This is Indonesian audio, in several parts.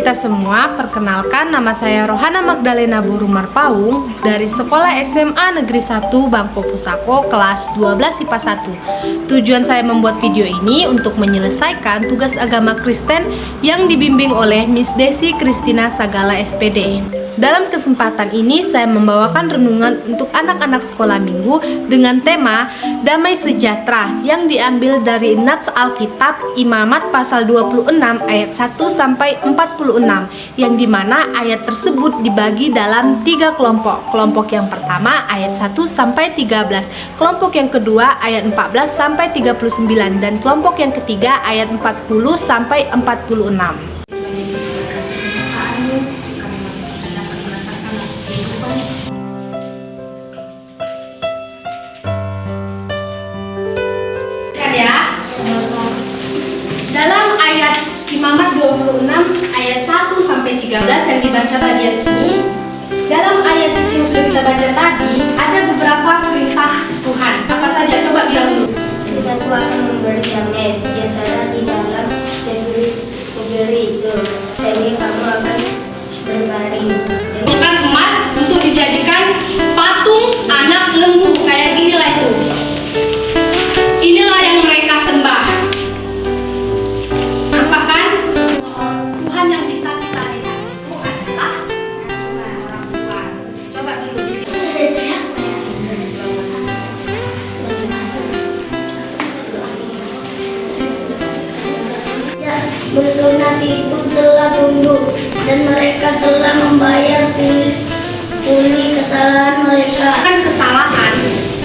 kita semua, perkenalkan nama saya Rohana Magdalena Buru Marpaung dari Sekolah SMA Negeri 1 Bangko Pusako kelas 12 IPA 1. Tujuan saya membuat video ini untuk menyelesaikan tugas agama Kristen yang dibimbing oleh Miss Desi Kristina Sagala SPD. Dalam kesempatan ini saya membawakan renungan untuk anak-anak sekolah minggu dengan tema Damai Sejahtera yang diambil dari Nats Alkitab Imamat pasal 26 ayat 1 sampai 46, yang dimana ayat tersebut dibagi dalam 3 kelompok. Kelompok yang pertama ayat 1 sampai 13, kelompok yang kedua ayat 14 sampai 39, dan kelompok yang ketiga ayat 40 sampai 46. Dalam ayat Imamat 26 ayat 1 sampai 13 yang dibaca bagian sini, dalam ayat yang sudah kita baca tadi ada beberapa perintah Tuhan. Apa saja? Coba bilang dulu. Aku akan memberi damai sejahtera di dalam negeri itu, sehingga kamu akan berbaring. Bukan emas untuk dijadikan patung anak lembu kayak inilah itu. Inilah yang mereka sembah. Apa kan? Tuhan yang bisa kita lihat itu adalah orang Tuhan. Coba dulu. Bersunat itu telah tunduk, dan mereka telah membayar pulih kesalahan mereka. Kan kesalahan,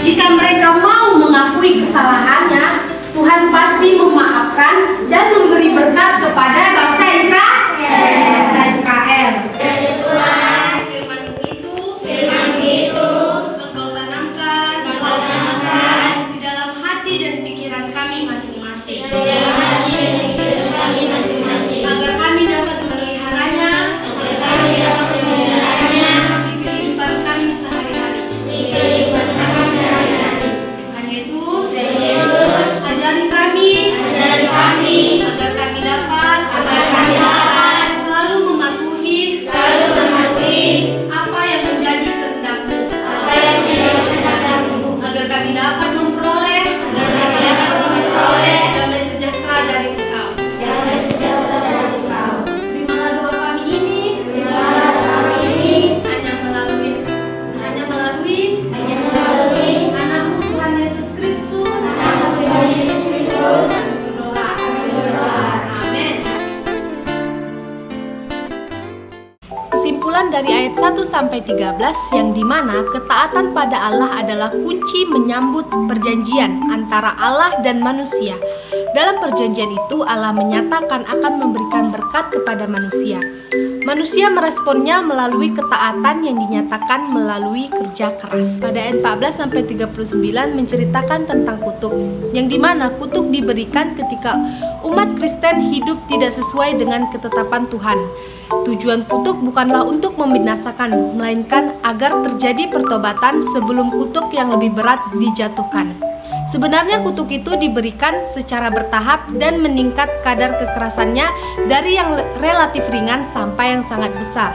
jika mereka mau mengakui kesalahannya, Tuhan pasti memaafkan dan memberi berkat kepada bangsa Israel. Firman itu Engkau tanamkan di dalam hati dan pikiran kami masing-masing, agar kami dapat memeliharanya di kehidupan kami sehari-hari. Tuhan Yesus, ajari kami agar kami dapat selalu mematuhi apa yang menjadi kehendak-Mu, agar kami dapat memperoleh damai sejahtera dari Engkau. Terimalah doa kami ini hanya melalui Anakmu Tuhan Yesus Kristus. Berdoa. Amin. Kesimpulan dari ayat 1 sampai 13 yang dimana ketaatan pada Allah adalah kunci menyambut perjanjian antara Allah dan manusia. Dalam perjanjian itu Allah menyatakan akan memberikan berkat kepada manusia. Manusia meresponnya melalui ketaatan yang dinyatakan melalui kerja keras. Pada ayat 14 sampai 39 menceritakan tentang kutuk, yang dimana kutuk diberikan ketika umat Kristen hidup tidak sesuai dengan ketetapan Tuhan. Tujuan kutuk bukanlah untuk membinasakan, melainkan agar terjadi pertobatan sebelum kutuk yang lebih berat dijatuhkan. Sebenarnya kutuk itu diberikan secara bertahap dan meningkat kadar kekerasannya dari yang relatif ringan sampai yang sangat besar.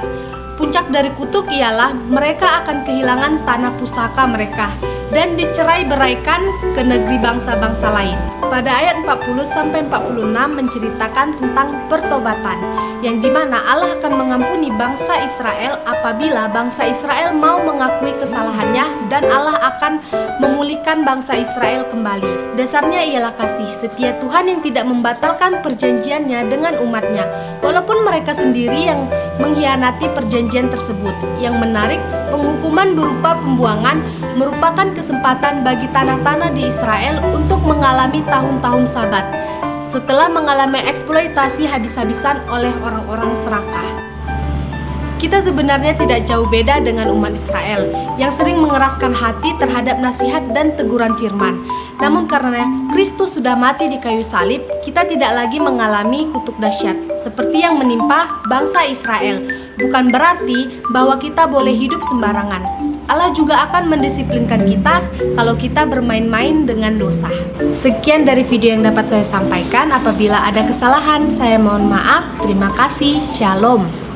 Puncak dari kutuk ialah mereka akan kehilangan tanah pusaka mereka dan dicerai-beraikan ke negeri bangsa-bangsa lain. Pada ayat 40 sampai 46 menceritakan tentang pertobatan, yang dimana Allah akan mengampuni bangsa Israel apabila bangsa Israel mau mengakui kesalahannya, dan Allah akan memulihkan bangsa Israel kembali. Dasarnya ialah kasih setia Tuhan yang tidak membatalkan perjanjiannya dengan umatnya, walaupun mereka sendiri yang mengkhianati perjanjian tersebut. Yang menarik, penghukuman berupa pembuangan merupakan kesempatan bagi tanah-tanah di Israel untuk mengalami tahun-tahun Sabat setelah mengalami eksploitasi habis-habisan oleh orang-orang serakah. Kita sebenarnya tidak jauh beda dengan umat Israel yang sering mengeraskan hati terhadap nasihat dan teguran firman. Namun karena Kristus sudah mati di kayu salib, kita tidak lagi mengalami kutuk dahsyat seperti yang menimpa bangsa Israel. Bukan berarti bahwa kita boleh hidup sembarangan. Allah juga akan mendisiplinkan kita kalau kita bermain-main dengan dosa. Sekian dari video yang dapat saya sampaikan. Apabila ada kesalahan, saya mohon maaf. Terima kasih. Shalom.